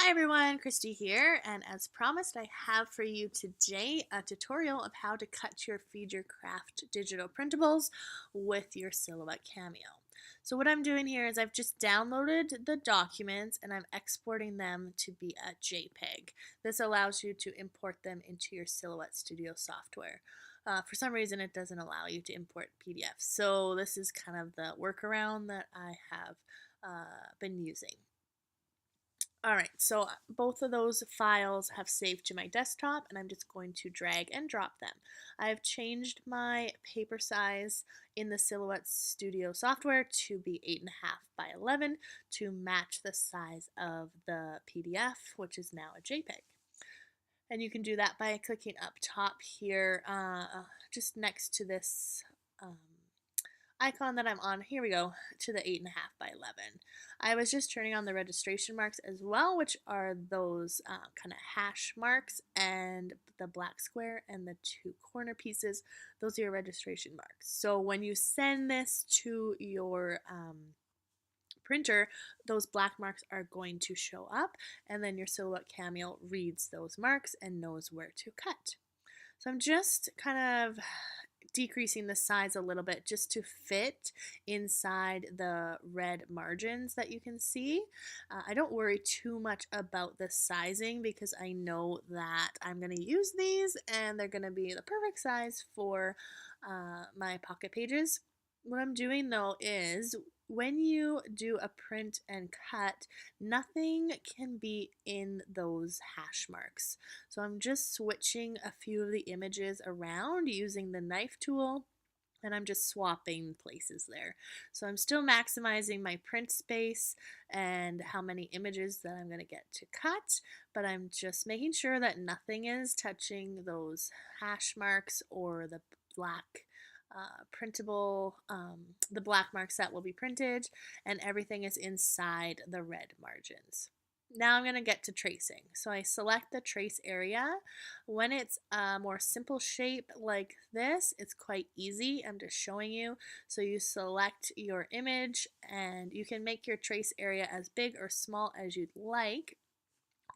Hi everyone, Christy here, and as promised, I have for you today a tutorial of how to cut your Feed Your Craft digital printables with your Silhouette Cameo. So what I'm doing here is I've just downloaded the documents and I'm exporting them to be a JPEG. This allows you to import them into your Silhouette Studio software. For some reason, it doesn't allow you to import PDFs, so this is kind of the workaround that I have been using. Alright, so both of those files have saved to my desktop and I'm just going to drag and drop them. I've changed my paper size in the Silhouette Studio software to be 8.5 by 11 to match the size of the PDF, which is now a JPEG. And you can do that by clicking up top here, just next to this icon that I'm on. Here we go, to the 8.5 by 11. I was just turning on the registration marks as well, which are those kind of hash marks, and the black square and the two corner pieces. Those are your registration marks. So when you send this to your printer, those black marks are going to show up, and then your Silhouette Cameo reads those marks and knows where to cut. So I'm just kind of decreasing the size a little bit just to fit inside the red margins that you can see. I don't worry too much about the sizing because I know that I'm going to use these and they're going to be the perfect size for my pocket pages. What I'm doing though is when you do a print and cut, nothing can be in those hash marks. So I'm just switching a few of the images around using the knife tool, and I'm just swapping places there. So I'm still maximizing my print space and how many images that I'm going to get to cut, but I'm just making sure that nothing is touching those hash marks or the black printable, the black marks that will be printed, and everything is inside the red margins. Now I'm going to get to tracing. So I select the trace area. When it's a more simple shape like this, it's quite easy. I'm just showing you. So you select your image and you can make your trace area as big or small as you'd like.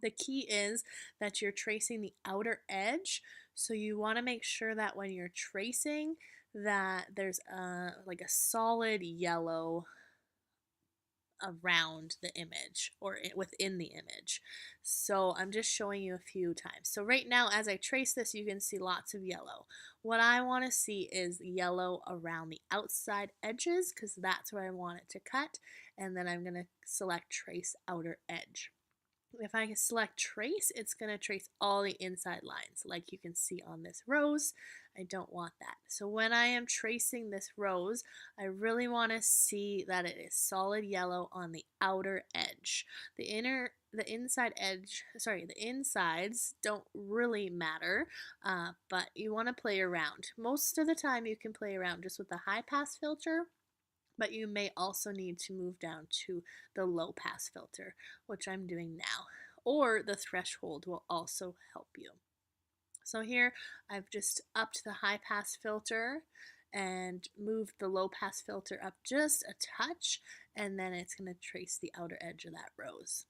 The key is that you're tracing the outer edge. So you want to make sure that when you're tracing that there's like a solid yellow around the image or within the image. So I'm just showing you a few times. So right now as I trace this, you can see lots of yellow. What I want to see is yellow around the outside edges because that's where I want it to cut, and then I'm going to select trace outer edge. If I select trace, it's going to trace all the inside lines like you can see on this rose. I don't want that. So when I am tracing this rose, I really want to see that it is solid yellow on the outer edge. The inside edge, sorry, the insides don't really matter, but you want to play around. Most of the time you can play around just with the high pass filter, but you may also need to move down to the low pass filter, which I'm doing now, or the threshold will also help you. So here I've just upped the high pass filter and moved the low pass filter up just a touch, and then it's going to trace the outer edge of that rose.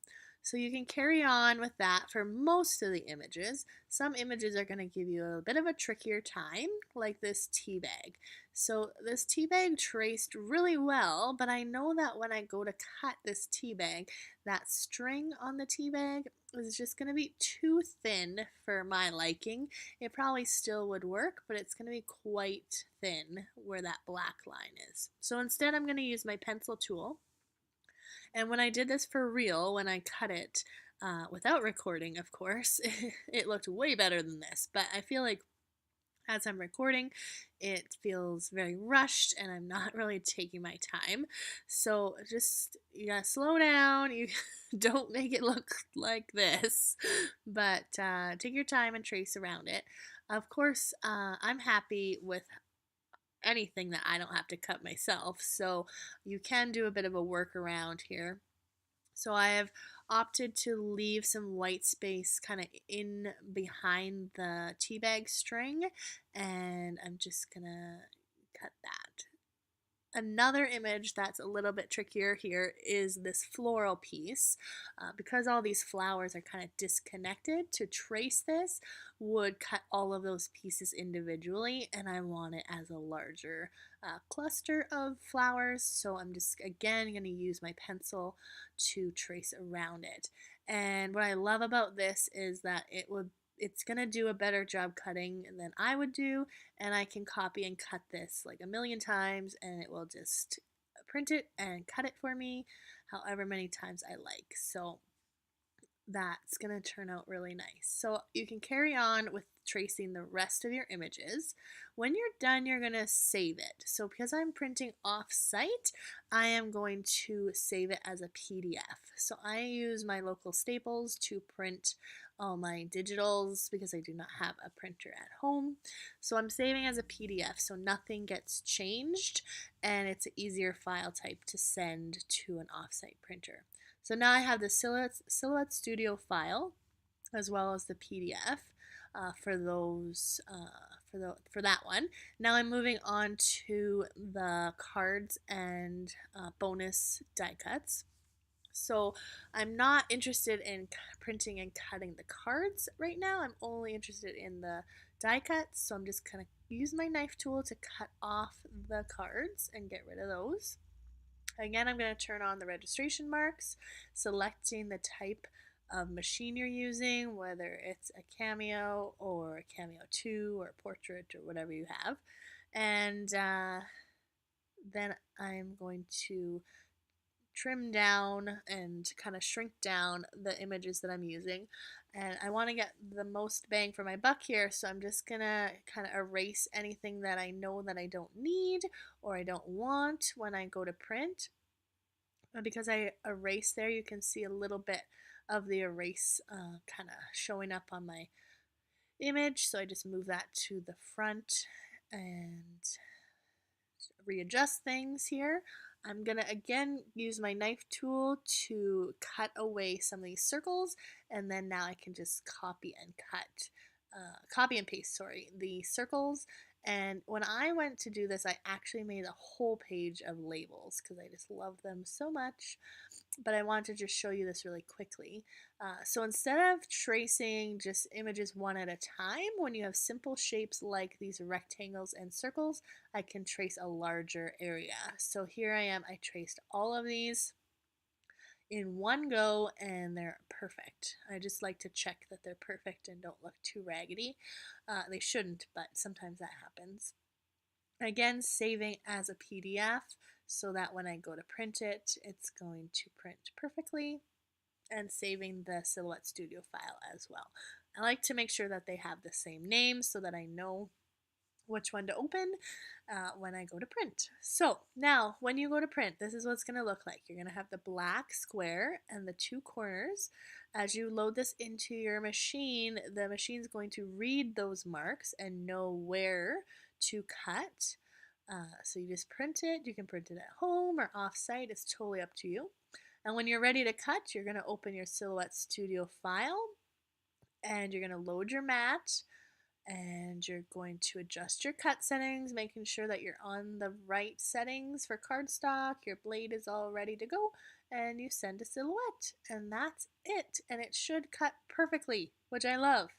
So you can carry on with that for most of the images. Some images are going to give you a bit of a trickier time, like this tea bag. So this tea bag traced really well, but I know that when I go to cut this tea bag, that string on the tea bag is just going to be too thin for my liking. It probably still would work, but it's going to be quite thin where that black line is. So instead I'm going to use my pencil tool. And when I did this for real, when I cut it without recording, of course, it looked way better than this. But I feel like as I'm recording, it feels very rushed and I'm not really taking my time. So just, you gotta slow down. You don't make it look like this, but take your time and trace around it. Of course, I'm happy with anything that I don't have to cut myself, so you can do a bit of a workaround here. So I have opted to leave some white space kind of in behind the tea bag string, and I'm just gonna cut that. Another image that's a little bit trickier here is this floral piece. Because all these flowers are kind of disconnected, to trace this would cut all of those pieces individually, and I want it as a larger cluster of flowers. So I'm just again going to use my pencil to trace around it. And what I love about this is that it's going to do a better job cutting than I would do, and I can copy and cut this like a million times and it will just print it and cut it for me however many times I like. So that's going to turn out really nice. So you can carry on with tracing the rest of your images. When you're done, you're going to save it. So because I'm printing off site, I am going to save it as a PDF. So I use my local Staples to print all my digitals because I do not have a printer at home. So I'm saving as a PDF so nothing gets changed, and it's an easier file type to send to an offsite printer. So now I have the Silhouette Studio file as well as the PDF for those for that one. Now I'm moving on to the cards and bonus die cuts. So I'm not interested in printing and cutting the cards right now. I'm only interested in the die cuts. So I'm just kind of use my knife tool to cut off the cards and get rid of those. Again, I'm going to turn on the registration marks, selecting the type of machine you're using, whether it's a Cameo or a Cameo 2 or a Portrait or whatever you have. And then I'm going to trim down and kind of shrink down the images that I'm using. And I want to get the most bang for my buck here, so I'm just gonna kind of erase anything that I know that I don't need or I don't want when I go to print. And because I erase there, you can see a little bit of the erase kind of showing up on my image. So I just move that to the front and readjust things here. I'm going to again use my knife tool to cut away some of these circles, and then now I can just copy and paste, the circles. And when I went to do this, I actually made a whole page of labels because I just love them so much. But I wanted to just show you this really quickly. So instead of tracing just images one at a time, when you have simple shapes like these rectangles and circles, I can trace a larger area. So here I am, I traced all of these in one go and they're perfect. I just like to check that they're perfect and don't look too raggedy. They shouldn't, but sometimes that happens. Again, saving as a PDF so that when I go to print it, it's going to print perfectly, and saving the Silhouette Studio file as well. I like to make sure that they have the same name so that I know which one to open when I go to print. So now when you go to print, this is what it's going to look like. You're going to have the black square and the two corners. As you load this into your machine, the machine's going to read those marks and know where to cut. So you just print it. You can print it at home or off-site. It's totally up to you. And when you're ready to cut, you're going to open your Silhouette Studio file and you're going to load your mat, and you're going to adjust your cut settings, making sure that you're on the right settings for cardstock, your blade is all ready to go, and you send a silhouette, and that's it. And it should cut perfectly, which I love.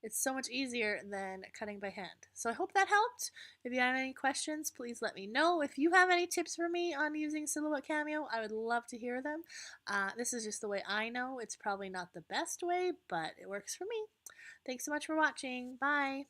It's so much easier than cutting by hand. So I hope that helped. If you have any questions, please let me know. If you have any tips for me on using Silhouette Cameo, I would love to hear them. This is just the way I know. It's probably not the best way, but it works for me. Thanks so much for watching. Bye.